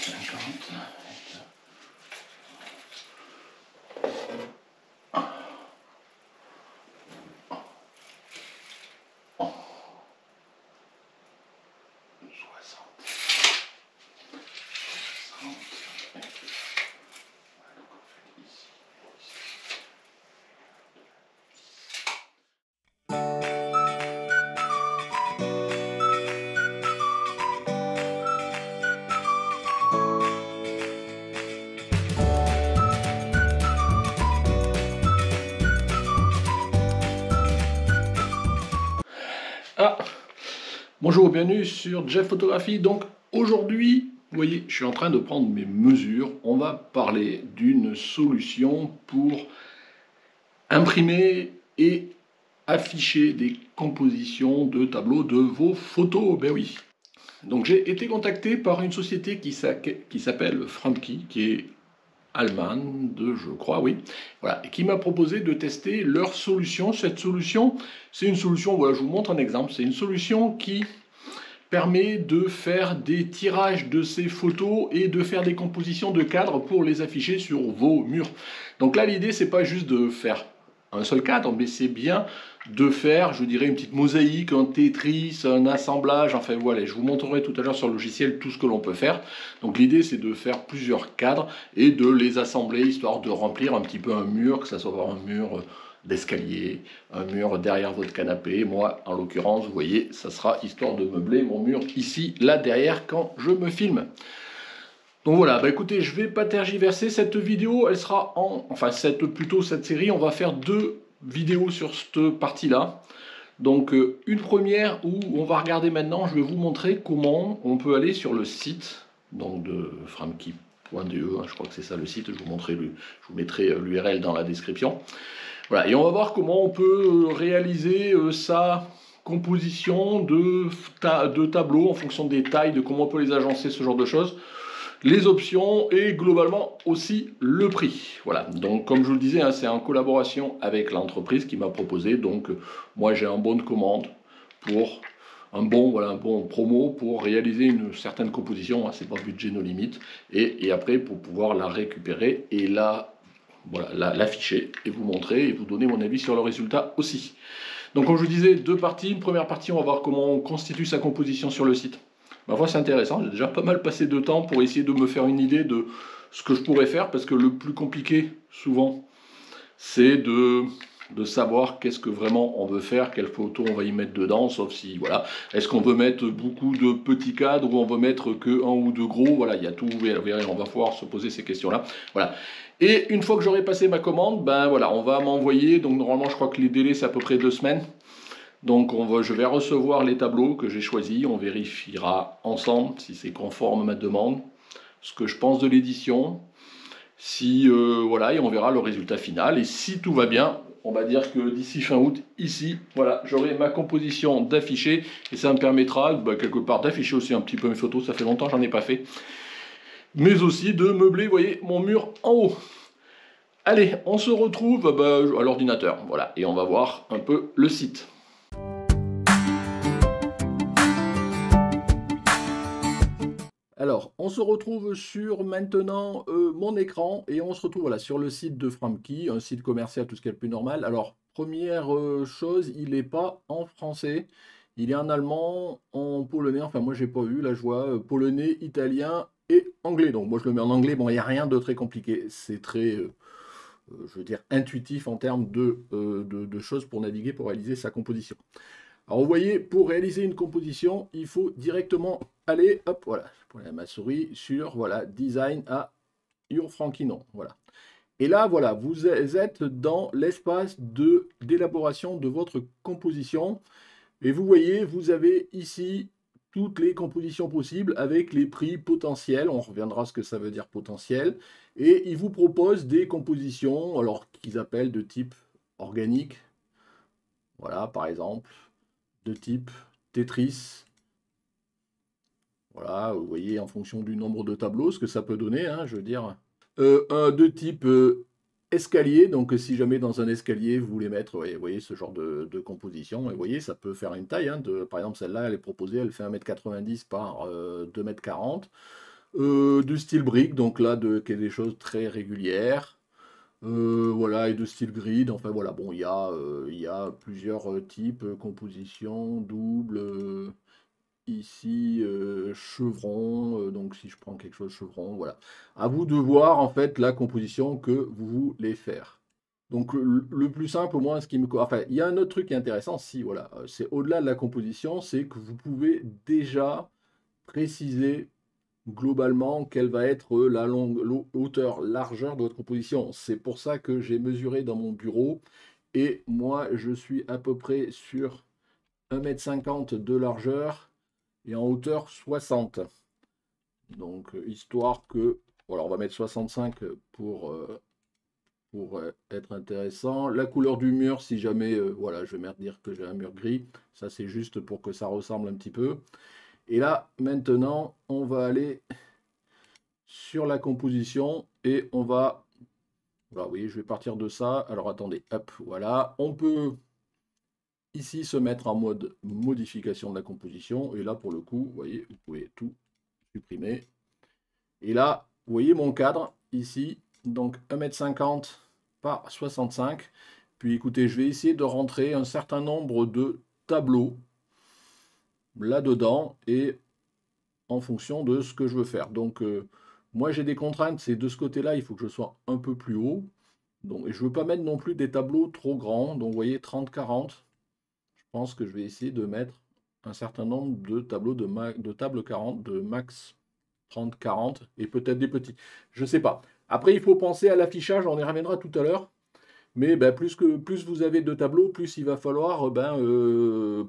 50. Ah, bonjour, bienvenue sur Jeff Photographie. Donc aujourd'hui, vous voyez, je suis en train de prendre mes mesures. On va parler d'une solution pour imprimer et afficher des compositions de tableaux de vos photos. Ben oui. Donc j'ai été contacté par une société qui s'appelle Franki, qui est allemande, je crois, oui, voilà, et qui m'a proposé de tester leur solution. Cette solution, c'est une solution, voilà, je vous montre un exemple, c'est une solution qui permet de faire des tirages de ces photos et de faire des compositions de cadres pour les afficher sur vos murs. Donc là, l'idée, c'est pas juste de faire un seul cadre, mais c'est bien de faire, je dirais, une petite mosaïque, un Tetris, un assemblage, enfin voilà, je vous montrerai tout à l'heure sur le logiciel tout ce que l'on peut faire. Donc l'idée, c'est de faire plusieurs cadres et de les assembler, histoire de remplir un petit peu un mur, que ça soit un mur d'escalier, un mur derrière votre canapé. Moi, en l'occurrence, vous voyez, ça sera histoire de meubler mon mur ici, là derrière, quand je me filme. Donc voilà, bah écoutez, je vais pas tergiverser. Cette vidéo, elle sera plutôt cette série, on va faire deux vidéos sur cette partie-là. Donc une première où on va regarder maintenant, je vais vous montrer comment on peut aller sur le site donc de framki.de, hein, je crois que c'est ça le site, je vous mettrai l'URL dans la description. Voilà, et on va voir comment on peut réaliser sa composition de tableaux en fonction des tailles, de comment on peut les agencer, ce genre de choses, les options et globalement aussi le prix. Voilà, donc comme je vous le disais, hein, c'est en collaboration avec l'entreprise qui m'a proposé, donc moi j'ai un bon de commande pour un bon promo pour réaliser une certaine composition, hein, c'est pas budget no limite, et après pour pouvoir la récupérer et l'afficher et vous montrer et vous donner mon avis sur le résultat aussi. Donc comme je vous disais, deux parties. Une première partie, on va voir comment on constitue sa composition sur le site. Ma foi, c'est intéressant, j'ai déjà pas mal passé de temps pour essayer de me faire une idée de ce que je pourrais faire, parce que le plus compliqué, souvent, c'est de savoir qu'est-ce que vraiment on veut faire, quelle photo on va y mettre dedans, sauf si, voilà, est-ce qu'on veut mettre beaucoup de petits cadres ou on veut mettre que un ou deux gros, voilà, il y a tout, vous verrez, on va pouvoir se poser ces questions-là, voilà. Et une fois que j'aurai passé ma commande, ben voilà, on va m'envoyer, donc normalement je crois que les délais c'est à peu près 2 semaines, donc je vais recevoir les tableaux que j'ai choisis, on vérifiera ensemble si c'est conforme à ma demande, ce que je pense de l'édition, si voilà, et on verra le résultat final, et si tout va bien, on va dire que d'ici fin août, ici, voilà, j'aurai ma composition d'afficher, et ça me permettra, quelque part, d'afficher aussi un petit peu mes photos, ça fait longtemps que j'en ai pas fait, mais aussi de meubler, vous voyez, mon mur en haut. Allez, on se retrouve à l'ordinateur, voilà, et on va voir un peu le site. Alors, on se retrouve sur maintenant mon écran et on se retrouve voilà, sur le site de Framki, un site commercial, tout ce qui est le plus normal. Alors, première chose, il n'est pas en français, il est en allemand, en polonais, enfin moi j'ai pas eu, là je vois polonais, italien et anglais. Donc moi je le mets en anglais, bon il n'y a rien de très compliqué, c'est très, je veux dire, intuitif en termes de choses pour naviguer, pour réaliser sa composition. Alors vous voyez, pour réaliser une composition, il faut directement aller, hop, voilà, je prends ma souris sur, voilà, Design à Urfranquinon, voilà. Et là, voilà, vous êtes dans l'espace d'élaboration de votre composition. Et vous voyez, vous avez ici toutes les compositions possibles avec les prix potentiels. On reviendra à ce que ça veut dire potentiel. Et il vous propose des compositions, alors qu'ils appellent de type organique. Voilà, par exemple, de type Tetris. Voilà, vous voyez en fonction du nombre de tableaux ce que ça peut donner, hein, je veux dire. Un de type escalier, donc si jamais dans un escalier vous voulez mettre, vous voyez ce genre de composition, et vous voyez ça peut faire une taille, hein, par exemple celle-là elle est proposée, elle fait 1,90 m par 2,40 m. de style brique, donc là, qui est des choses très régulières. Voilà, et de style grid, enfin voilà, bon, il y a plusieurs types, composition, double, ici, chevron, donc si je prends quelque chose chevron, voilà. À vous de voir en fait la composition que vous voulez faire. Donc le plus simple, au moins, ce qui me... Enfin, il y a un autre truc qui est intéressant, si, voilà, c'est au-delà de la composition, c'est que vous pouvez déjà préciser globalement quelle va être hauteur, largeur de votre composition. C'est pour ça que j'ai mesuré dans mon bureau, et moi, je suis à peu près sur 1,50 m de largeur et en hauteur 60. Donc, histoire que... Voilà, on va mettre 65 pour être intéressant. La couleur du mur, si jamais, voilà, je vais me dire que j'ai un mur gris. Ça, c'est juste pour que ça ressemble un petit peu. Et là, maintenant, on va aller sur la composition et on va... Voilà, oui, je vais partir de ça. Alors, attendez, hop, voilà. On peut ici se mettre en mode modification de la composition. Et là, pour le coup, vous voyez, vous pouvez tout supprimer. Et là, vous voyez mon cadre ici, donc 1,50 m par 65. Puis écoutez, je vais essayer de rentrer un certain nombre de tableaux là-dedans et en fonction de ce que je veux faire. Donc moi j'ai des contraintes, c'est de ce côté-là, il faut que je sois un peu plus haut. Donc, et je ne veux pas mettre non plus des tableaux trop grands. Donc vous voyez 30-40. Je pense que je vais essayer de mettre un certain nombre de tableaux de table 40, de max 30-40 et peut-être des petits. Je ne sais pas. Après, il faut penser à l'affichage, on y reviendra tout à l'heure. Mais ben, plus vous avez de tableaux, plus il va falloir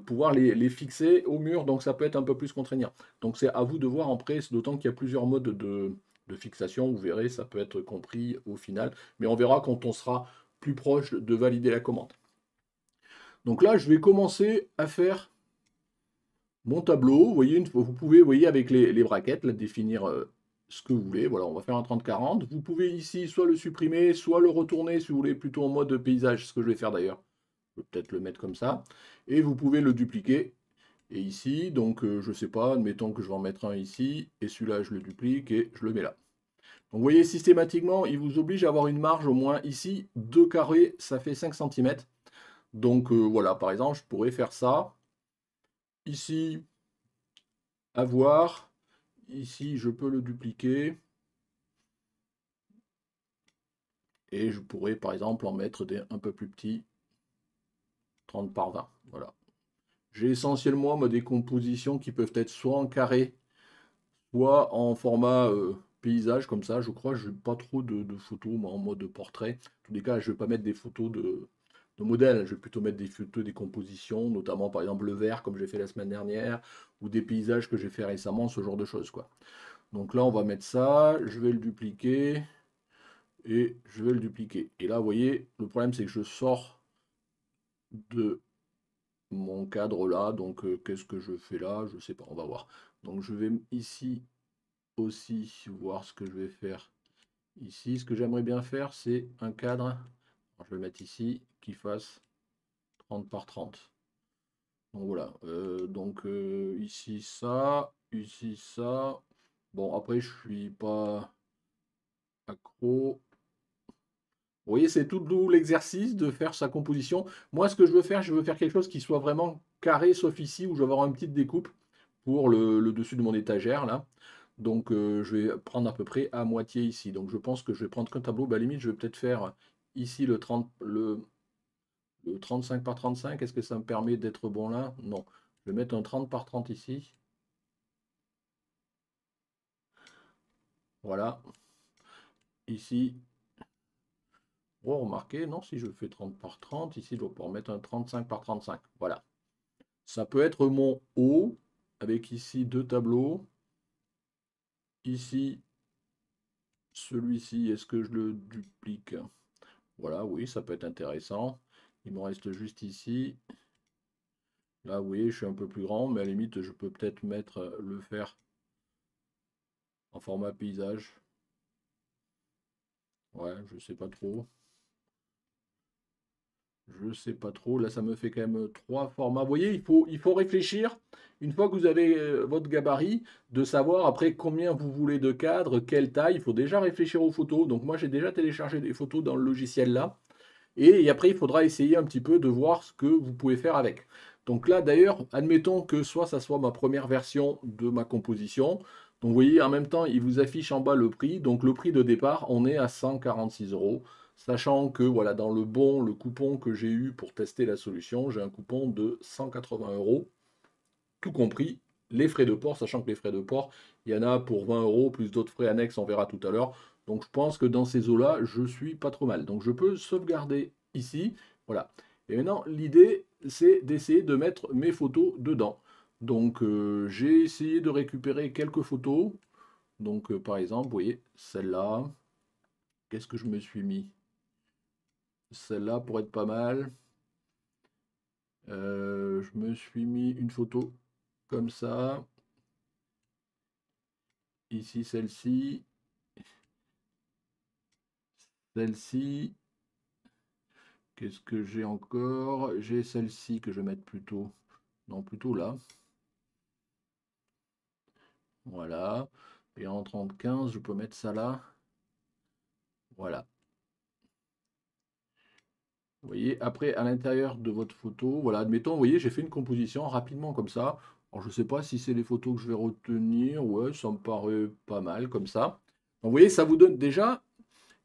pouvoir les fixer au mur. Donc ça peut être un peu plus contraignant. Donc c'est à vous de voir en presse, d'autant qu'il y a plusieurs modes de fixation. Vous verrez, ça peut être compris au final. Mais on verra quand on sera plus proche de valider la commande. Donc là, je vais commencer à faire mon tableau. Vous voyez, vous pouvez, vous voyez, avec les braquettes, là, définir ce que vous voulez. Voilà, on va faire un 30-40. Vous pouvez ici soit le supprimer, soit le retourner si vous voulez plutôt en mode paysage, ce que je vais faire d'ailleurs. Je peux peut-être le mettre comme ça. Et vous pouvez le dupliquer. Et ici, donc je ne sais pas, admettons que je vais en mettre un ici, et celui-là je le duplique et je le mets là. Donc vous voyez, systématiquement, il vous oblige à avoir une marge au moins ici, 2 carrés, ça fait 5 cm. Donc voilà, par exemple, je pourrais faire ça. Ici, avoir. Ici, je peux le dupliquer. Et je pourrais, par exemple, en mettre des un peu plus petits, 30 par 20. Voilà. J'ai essentiellement moi, des compositions qui peuvent être soit en carré, soit en format paysage, comme ça. Je crois que je n'ai pas trop de photos moi, en mode portrait. En tous les cas, je ne vais pas mettre des photos de modèles. Je vais plutôt mettre des photos des compositions, notamment par exemple le vert, comme j'ai fait la semaine dernière, ou des paysages que j'ai fait récemment, ce genre de choses, quoi. Donc là, on va mettre ça, je vais le dupliquer, et je vais le dupliquer. Et là, vous voyez, le problème, c'est que je sors de mon cadre là, donc qu'est-ce que je fais là? Je sais pas, on va voir. Donc je vais ici aussi voir ce que je vais faire ici. Ce que j'aimerais bien faire, c'est un cadre, alors, je vais le mettre ici, qui fasse 30 par 30. Donc voilà, ici ça. Bon, après, je suis pas accro. Vous voyez, c'est tout d'où l'exercice de faire sa composition. Moi, ce que je veux faire quelque chose qui soit vraiment carré, sauf ici, où je vais avoir une petite découpe pour le dessus de mon étagère, là. Donc, je vais prendre à peu près à moitié ici. Donc, je pense que je vais prendre qu'un tableau. Bah, à la limite, je vais peut-être faire ici le 35 par 35. Est-ce que ça me permet d'être bon là? Non. Je vais mettre un 30 par 30 ici. Voilà. Ici. Oh, remarquez, non, si je fais 30 par 30, ici, je dois pouvoir mettre un 35 par 35. Voilà. Ça peut être mon haut, avec ici deux tableaux. Ici, celui-ci, est-ce que je le duplique? Voilà, oui, ça peut être intéressant. Il me reste juste ici. Là, oui, je suis un peu plus grand, mais à la limite, je peux peut-être mettre le faire en format paysage. Ouais, je sais pas trop. Je sais pas trop. Là, ça me fait quand même 3 formats. Vous voyez, il faut réfléchir, une fois que vous avez votre gabarit, de savoir après combien vous voulez de cadres, quelle taille. Il faut déjà réfléchir aux photos. Donc moi, j'ai déjà téléchargé des photos dans le logiciel là. Et après, il faudra essayer un petit peu de voir ce que vous pouvez faire avec. Donc là, d'ailleurs, admettons que soit ça soit ma première version de ma composition. Donc vous voyez, en même temps, il vous affiche en bas le prix. Donc le prix de départ, on est à 146 euros. Sachant que voilà, dans le coupon que j'ai eu pour tester la solution, j'ai un coupon de 180 euros, tout compris les frais de port, sachant que les frais de port, il y en a pour 20 euros, plus d'autres frais annexes, on verra tout à l'heure. Donc je pense que dans ces eaux-là, je suis pas trop mal. Donc je peux sauvegarder ici. Voilà. Et maintenant, l'idée, c'est d'essayer de mettre mes photos dedans. Donc j'ai essayé de récupérer quelques photos. Donc par exemple, vous voyez, celle-là. Qu'est-ce que je me suis mis? Celle-là pour être pas mal. Je me suis mis une photo comme ça. Ici, celle-ci. Celle-ci. Qu'est-ce que j'ai encore? J'ai celle-ci que je vais mettre plutôt. Non, plutôt là. Voilà. Et en 30-15, je peux mettre ça là. Voilà. Vous voyez, après, à l'intérieur de votre photo, voilà, admettons, vous voyez, j'ai fait une composition rapidement comme ça. Alors, je ne sais pas si c'est les photos que je vais retenir. Ouais, ça me paraît pas mal comme ça. Donc, vous voyez, ça vous donne déjà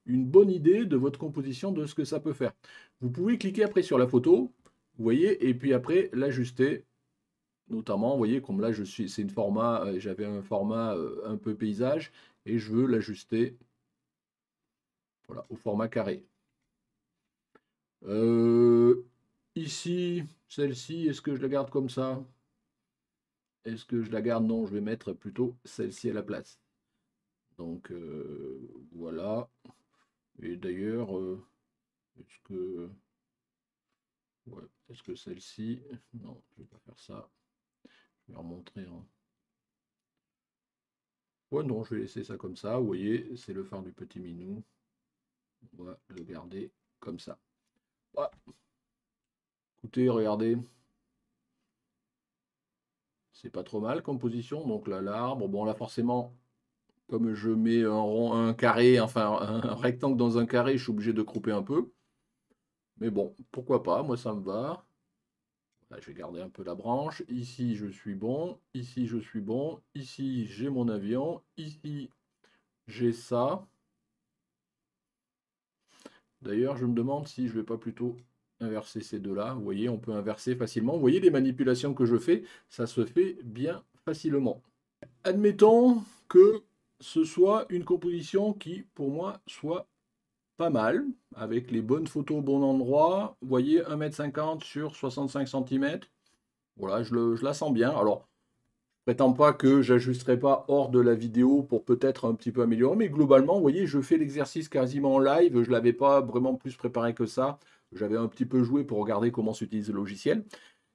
une bonne idée de votre composition, de ce que ça peut faire. Vous pouvez cliquer après sur la photo, vous voyez, et puis après l'ajuster. Notamment, vous voyez, comme là, c'est une format, j'avais un format un peu paysage, et je veux l'ajuster, voilà, au format carré. Ici, celle-ci, est-ce que je la garde comme ça? Est-ce que je la garde? Non, je vais mettre plutôt celle-ci à la place. Donc, voilà. Et d'ailleurs, est-ce que... Ouais, est-ce que celle-ci... Non, je vais pas faire ça. Je vais remontrer en... Ouais, non, je vais laisser ça comme ça. Vous voyez, c'est le phare du petit minou. On va le garder comme ça. Ah, écoutez, regardez. C'est pas trop mal comme position. Donc là, l'arbre. Bon, là, forcément, comme je mets un rond, un carré, enfin un rectangle dans un carré, je suis obligé de couper un peu. Mais bon, pourquoi pas, moi ça me va. Là, je vais garder un peu la branche. Ici, je suis bon. Ici, je suis bon. Ici, j'ai mon avion. Ici, j'ai ça. D'ailleurs, je me demande si je ne vais pas plutôt inverser ces deux-là. Vous voyez, on peut inverser facilement. Vous voyez les manipulations que je fais, ça se fait bien facilement. Admettons que ce soit une composition qui, pour moi, soit pas mal, avec les bonnes photos au bon endroit. Vous voyez, 1,50 m sur 65 cm. Voilà, je la sens bien. Alors, je prétends pas que j'ajusterai pas hors de la vidéo pour peut-être un petit peu améliorer, mais globalement, vous voyez, je fais l'exercice quasiment en live. Je ne l'avais pas vraiment plus préparé que ça. J'avais un petit peu joué pour regarder comment s'utilise le logiciel.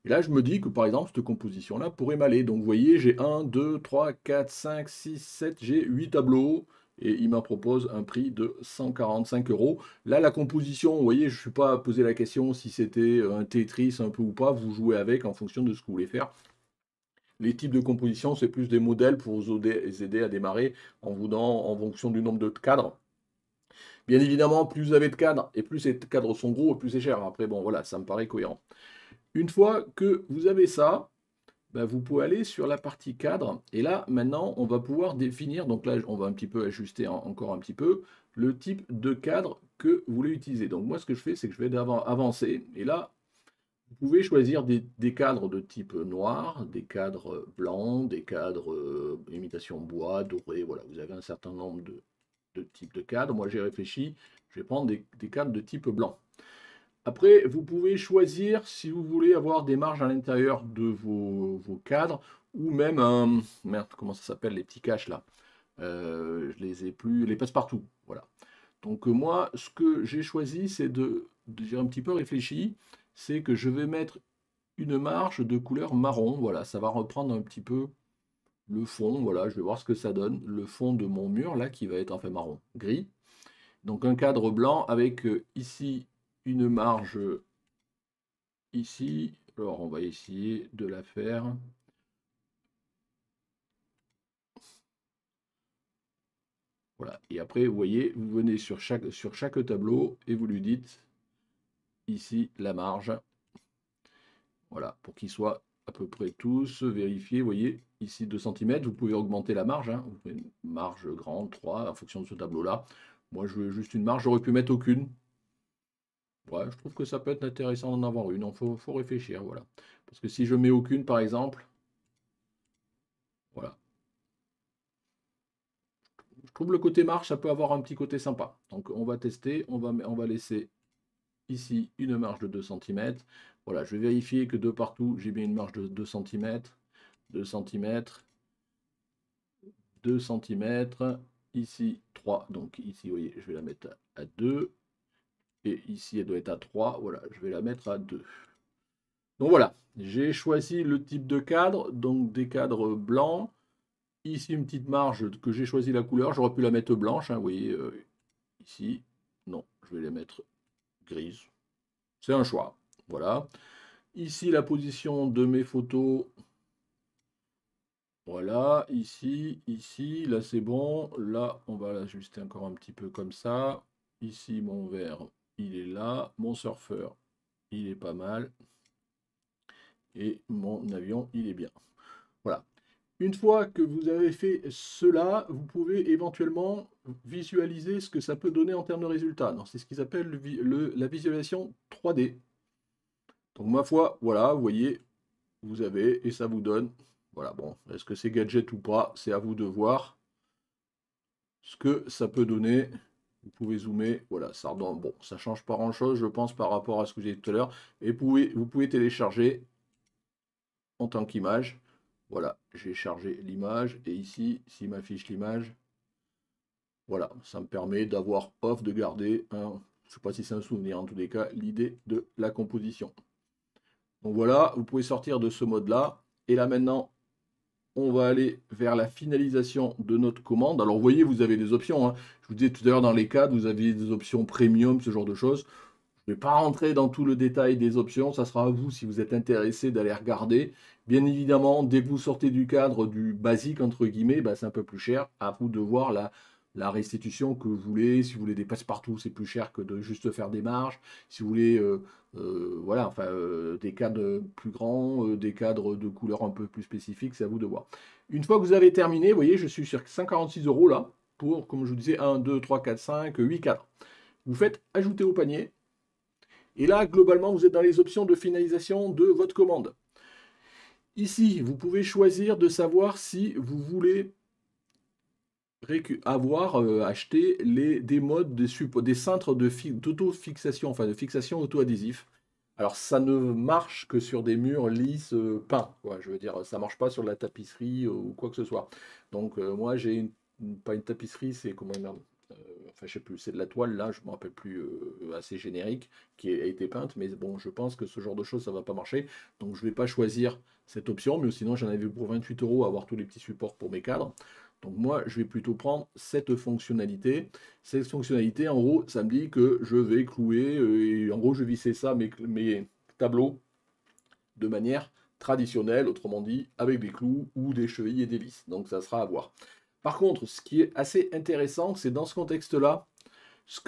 Et là, je me dis que par exemple, cette composition-là pourrait m'aller. Donc, vous voyez, j'ai 1, 2, 3, 4, 5, 6, 7, j'ai 8 tableaux. Et il m'a propose un prix de 145 euros. Là, la composition, vous voyez, je ne suis pas à poser la question si c'était un Tetris un peu ou pas. Vous jouez avec en fonction de ce que vous voulez faire. Les types de composition, c'est plus des modèles pour vous aider à démarrer en vous donnant en fonction du nombre de cadres. Bien évidemment, plus vous avez de cadres et plus ces cadres sont gros, plus c'est cher. Après, bon, voilà, ça me paraît cohérent. Une fois que vous avez ça, ben, vous pouvez aller sur la partie cadre. Et là, maintenant, on va pouvoir définir, donc là, on va un petit peu ajuster encore un petit peu, le type de cadre que vous voulez utiliser. Donc moi, ce que je fais, c'est que je vais avancer. Et là, vous pouvez choisir des cadres de type noir, des cadres blancs, des cadres imitation bois, doré. Voilà, vous avez un certain nombre de types de cadres. Moi, j'ai réfléchi, je vais prendre des cadres de type blanc. Après, vous pouvez choisir si vous voulez avoir des marges à l'intérieur de vos cadres ou même un... Merde, comment ça s'appelle les petits caches là? Je les ai plus... Les passe-partout. Voilà. Donc moi, ce que j'ai choisi, c'est j'ai un petit peu réfléchi, c'est que je vais mettre une marge de couleur marron. Voilà, ça va reprendre un petit peu le fond. Voilà, je vais voir ce que ça donne. Le fond de mon mur là, qui va être en fait marron, gris. Donc un cadre blanc avec ici une marge ici. Alors, on va essayer de la faire. Voilà. Et après, vous voyez, vous venez sur chaque tableau et vous lui dites ici la marge. Voilà, pour qu'ils soient à peu près tous vérifiés. Vous voyez, ici 2 cm. Vous pouvez augmenter la marge. Hein. Vous pouvez une marge grande, 3, en fonction de ce tableau-là. Moi, je veux juste une marge. J'aurais pu mettre aucune. Ouais, je trouve que ça peut être intéressant d'en avoir une. Il faut réfléchir, voilà. Parce que si je mets aucune, par exemple, voilà. Je trouve le côté marge, ça peut avoir un petit côté sympa. Donc on va tester, on va laisser ici une marge de 2 cm. Voilà, je vais vérifier que de partout, j'ai bien une marge de 2 cm, 2 cm, 2 cm, ici 3. Donc ici, vous voyez, je vais la mettre à 2. Et ici, elle doit être à 3. Voilà, je vais la mettre à 2. Donc voilà, j'ai choisi le type de cadre, donc des cadres blancs. Ici, une petite marge que j'ai choisi la couleur. J'aurais pu la mettre blanche, hein, vous voyez, ici. Non, je vais la mettre grise. C'est un choix. Voilà. Ici, la position de mes photos. Voilà, ici, là c'est bon. Là, on va l'ajuster encore un petit peu comme ça. Ici, mon vert, il est là. Mon surfeur, il est pas mal. Et mon avion, il est bien. Voilà. Une fois que vous avez fait cela, vous pouvez éventuellement visualiser ce que ça peut donner en termes de résultats. C'est ce qu'ils appellent la visualisation 3D. Donc ma foi, voilà, vous voyez, vous avez, et ça vous donne, voilà, bon, est-ce que c'est gadget ou pas, c'est à vous de voir ce que ça peut donner. Vous pouvez zoomer, voilà, ça redonne, bon, ça change pas grand-chose, je pense, par rapport à ce que j'ai dit tout à l'heure. Et vous pouvez télécharger en tant qu'image. Voilà, j'ai chargé l'image et ici, s'il m'affiche l'image, voilà, ça me permet d'avoir off, de garder un, je ne sais pas si c'est un souvenir, en tous les cas, l'idée de la composition. Donc voilà, vous pouvez sortir de ce mode-là. Et là maintenant, on va aller vers la finalisation de notre commande. Alors vous voyez, vous avez des options. Hein. Je vous disais tout à l'heure dans les cadres, vous avez des options premium, ce genre de choses. Je ne vais pas rentrer dans tout le détail des options, ça sera à vous si vous êtes intéressé d'aller regarder. Bien évidemment, dès que vous sortez du cadre du basique, entre guillemets, bah, c'est un peu plus cher. À vous de voir la restitution que vous voulez. Si vous voulez des passe-partout, c'est plus cher que de juste faire des marges. Si vous voulez voilà, enfin, des cadres plus grands, des cadres de couleurs un peu plus spécifiques, c'est à vous de voir. Une fois que vous avez terminé, vous voyez, je suis sur 146 € là, pour, comme je vous disais, 1, 2, 3, 4, 5, 8 cadres. Vous faites ajouter au panier. Et là, globalement, vous êtes dans les options de finalisation de votre commande. Ici, vous pouvez choisir de savoir si vous voulez acheté des modes, des cintres d'auto-fixation, enfin de fixation auto-adhésif. Alors ça ne marche que sur des murs lisses peints, quoi. Je veux dire, ça marche pas sur de la tapisserie ou quoi que ce soit. Donc moi j'ai pas une tapisserie, c'est comment enfin je sais plus, c'est de la toile là, je me rappelle plus, assez générique, qui a été peinte, mais bon, je pense que ce genre de choses ça va pas marcher. Donc je vais pas choisir cette option, mais sinon j'en avais pour 28 € à avoir tous les petits supports pour mes cadres. Donc moi, je vais plutôt prendre cette fonctionnalité. Cette fonctionnalité, en gros, ça me dit que je vais clouer, et en gros, je visser ça, mes tableaux, de manière traditionnelle, autrement dit, avec des clous ou des chevilles et des vis. Donc ça sera à voir. Par contre, ce qui est assez intéressant, c'est dans ce contexte-là, ce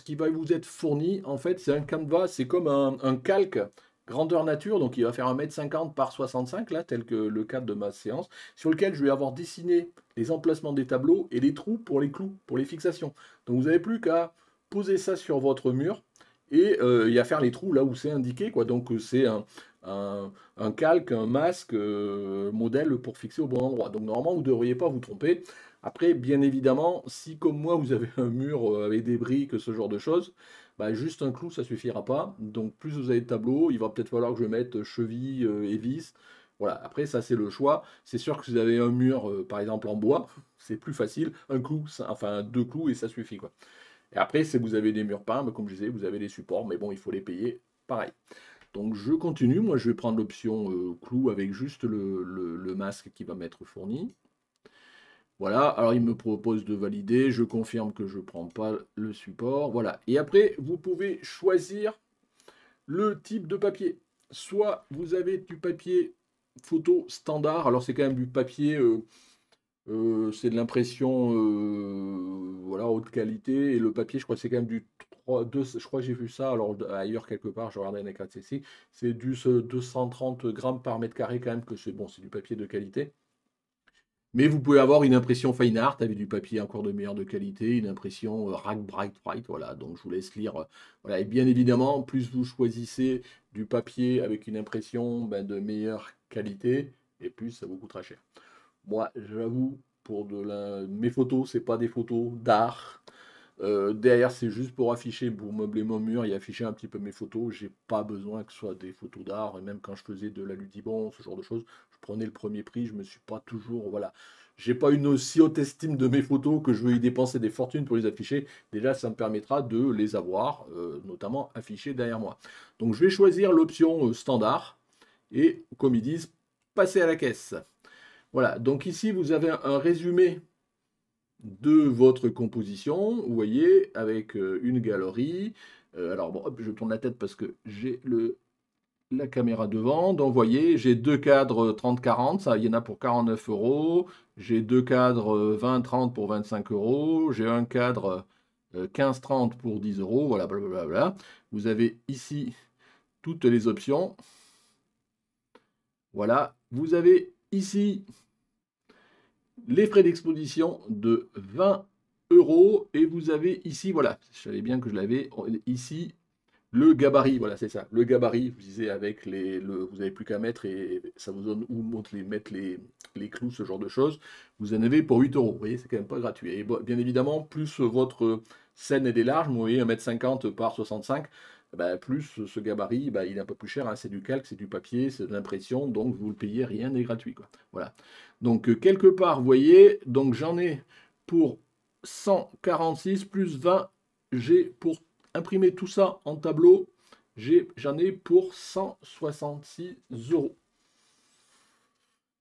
qui va vous être fourni, en fait, c'est un canevas, c'est comme un calque grandeur nature, donc il va faire 1,50 m par 65, là, tel que le cadre de ma séance, sur lequel je vais avoir dessiné les emplacements des tableaux et les trous pour les clous, pour les fixations. Donc vous n'avez plus qu'à poser ça sur votre mur et il y a faire les trous là où c'est indiqué, quoi. Donc c'est un calque, un masque, modèle pour fixer au bon endroit. Donc normalement, vous ne devriez pas vous tromper. Après, bien évidemment, si comme moi, vous avez un mur avec des briques, ce genre de choses, bah, juste un clou, ça suffira pas. Donc plus vous avez de tableaux, il va peut-être falloir que je mette cheville et vis. Voilà, après ça c'est le choix. C'est sûr que si vous avez un mur, par exemple en bois, c'est plus facile. Un clou, enfin 2 clous et ça suffit, quoi. Et après, si vous avez des murs peints, bah, comme je disais, vous avez les supports, mais bon, il faut les payer pareil. Donc je continue, moi je vais prendre l'option clou avec juste le masque qui va m'être fourni. Voilà, alors il me propose de valider, je confirme que je ne prends pas le support, voilà. Et après, vous pouvez choisir le type de papier. soit vous avez du papier photo standard, alors c'est quand même du papier, c'est de l'impression voilà, haute qualité, et le papier, je crois que c'est quand même du 2, je crois que j'ai vu ça, alors ailleurs quelque part, je regardais les caractéristiques, c'est du 230 grammes par mètre carré quand même, que c'est bon, c'est du papier de qualité. Mais vous pouvez avoir une impression fine art avec du papier encore de meilleure de qualité, une impression Rack Bright White, voilà, donc je vous laisse lire. Voilà, et bien évidemment, plus vous choisissez du papier avec une impression de meilleure qualité, et plus ça vous coûtera cher. Moi, j'avoue, pour mes photos, c'est pas des photos d'art. Derrière, c'est juste pour afficher, pour meubler mon mur et afficher un petit peu mes photos. J'ai pas besoin que ce soit des photos d'art. Et même quand je faisais de la Ludibon, ce genre de choses, je prenais le premier prix. Je me suis pas toujours, voilà, j'ai pas une aussi haute estime de mes photos que je veux y dépenser des fortunes pour les afficher. Déjà, ça me permettra de les avoir, notamment affichées derrière moi. Donc, je vais choisir l'option standard et, comme ils disent, passer à la caisse. Voilà. Donc ici, vous avez un résumé de votre composition, vous voyez, avec une galerie. Alors, bon, hop, je tourne la tête parce que j'ai la caméra devant. Donc, vous voyez, j'ai deux cadres 30-40, ça, il y en a pour 49 euros. J'ai deux cadres 20-30 pour 25 euros. J'ai un cadre 15-30 pour 10 euros. Voilà, blablabla. Vous avez ici toutes les options. Voilà, vous avez ici les frais d'exposition de 20 euros. Et vous avez ici, voilà, je savais bien que je l'avais ici, le gabarit. Voilà, c'est ça, le gabarit. Vous disiez avec vous n'avez plus qu'à mettre et ça vous donne où mettre les clous, ce genre de choses. Vous en avez pour 8 euros. Vous voyez, c'est quand même pas gratuit. Et bien évidemment, plus votre scène est large, vous voyez, 1,50 m par 65. Plus ce gabarit, il est un peu plus cher, hein. C'est du calque, c'est du papier, c'est de l'impression, donc vous le payez, rien n'est gratuit, quoi. Voilà. Donc quelque part, vous voyez, donc j'en ai pour 146 plus 20, j'ai pour imprimer tout ça en tableau, j'en ai pour 166 euros.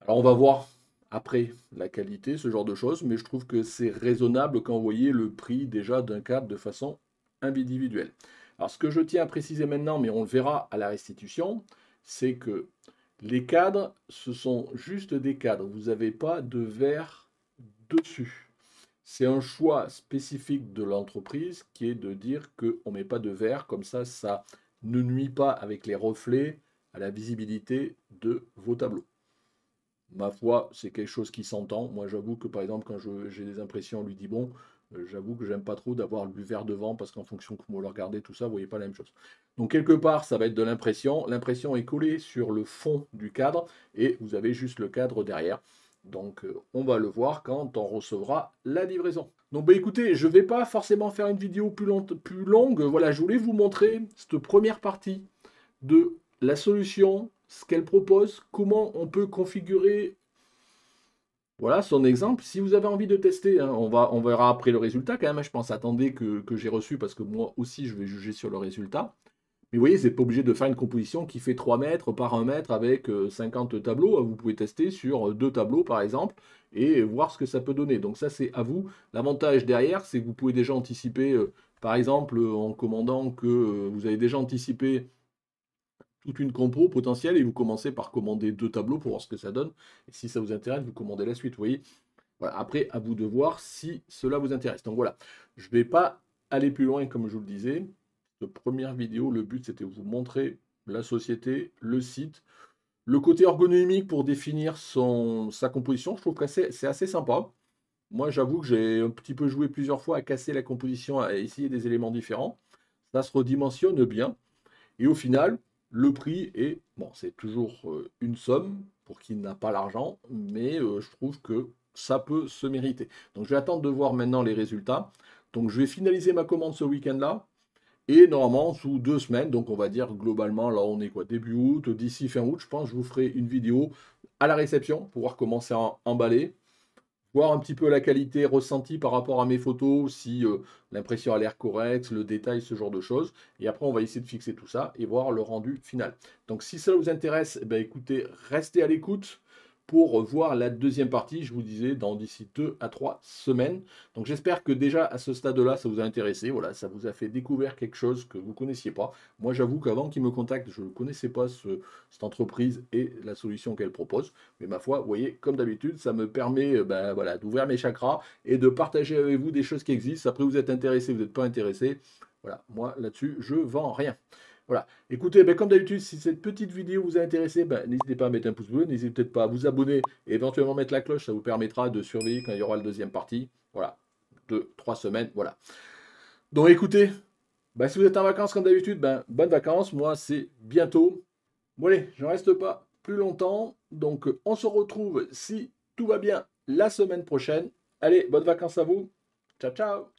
Alors on va voir après la qualité, ce genre de choses, mais je trouve que c'est raisonnable quand vous voyez le prix déjà d'un cadre de façon individuelle. Alors ce que je tiens à préciser maintenant, mais on le verra à la restitution, c'est que les cadres, ce sont juste des cadres. Vous n'avez pas de verre dessus. C'est un choix spécifique de l'entreprise qui est de dire qu'on ne met pas de verre, comme ça ne nuit pas avec les reflets à la visibilité de vos tableaux. Ma foi, c'est quelque chose qui s'entend. Moi, j'avoue que par exemple, quand j'ai des impressions, on lui dit bon, j'avoue que j'aime pas trop d'avoir du verre devant parce qu'en fonction de comment vous le regardez, tout ça, vous voyez pas la même chose. Donc, quelque part, ça va être de l'impression. L'impression est collée sur le fond du cadre et vous avez juste le cadre derrière. Donc, on va le voir quand on recevra la livraison. Donc, écoutez, je ne vais pas forcément faire une vidéo plus longue. Voilà, je voulais vous montrer cette première partie de la solution, ce qu'elle propose, comment on peut configurer. Voilà son exemple. Si vous avez envie de tester, hein, on verra après le résultat quand même. Je pense, attendez que j'ai reçu parce que moi aussi je vais juger sur le résultat. Mais vous voyez, vous n'êtes pas obligé de faire une composition qui fait 3 mètres par 1 mètre avec 50 tableaux. Vous pouvez tester sur 2 tableaux par exemple et voir ce que ça peut donner. Donc ça c'est à vous. L'avantage derrière, c'est que vous pouvez déjà anticiper, par exemple en commandant que vous avez déjà anticipé toute une compo potentielle et vous commencez par commander 2 tableaux pour voir ce que ça donne. Et si ça vous intéresse, vous commandez la suite. Vous voyez, voilà. Après, à vous de voir si cela vous intéresse. Donc voilà, je ne vais pas aller plus loin comme je vous le disais. Cette première vidéo, le but c'était de vous montrer la société, le site, le côté ergonomique pour définir sa composition. Je trouve que c'est assez sympa. Moi, j'avoue que j'ai un petit peu joué plusieurs fois à casser la composition, à essayer des éléments différents. Ça se redimensionne bien. Et au final, le prix est, bon, c'est toujours une somme pour qui n'a pas l'argent, mais je trouve que ça peut se mériter. Donc je vais attendre de voir maintenant les résultats. Donc je vais finaliser ma commande ce week-end-là. Et normalement, sous 2 semaines, donc on va dire globalement, là on est quoi, début août, d'ici fin août, je pense que je vous ferai une vidéo à la réception pour voir comment c'est emballé, voir un petit peu la qualité ressentie par rapport à mes photos, si l'impression a l'air correcte, le détail, ce genre de choses. Et après, on va essayer de fixer tout ça et voir le rendu final. Donc si ça vous intéresse, écoutez, restez à l'écoute. pour voir la deuxième partie, je vous disais, d'ici 2 à 3 semaines. Donc j'espère que déjà à ce stade-là, ça vous a intéressé. Voilà, ça vous a fait découvrir quelque chose que vous ne connaissiez pas. Moi, j'avoue qu'avant qu'il me contacte, je ne connaissais pas cette entreprise et la solution qu'elle propose. Mais ma foi, vous voyez, comme d'habitude, ça me permet ben, voilà, d'ouvrir mes chakras et de partager avec vous des choses qui existent. Après, vous êtes intéressé, vous n'êtes pas intéressé. Voilà, moi là-dessus, je vends rien. Voilà. Écoutez, ben, comme d'habitude, si cette petite vidéo vous a intéressé, ben, n'hésitez pas à mettre un pouce bleu, n'hésitez peut-être pas à vous abonner et éventuellement mettre la cloche, ça vous permettra de surveiller quand il y aura la deuxième partie. Voilà. 2, 3 semaines, voilà. Donc écoutez, ben, si vous êtes en vacances comme d'habitude, ben, bonnes vacances. Moi, c'est bientôt. Bon allez, je ne reste pas plus longtemps. Donc on se retrouve, si tout va bien, la semaine prochaine. Allez, bonnes vacances à vous. Ciao, ciao.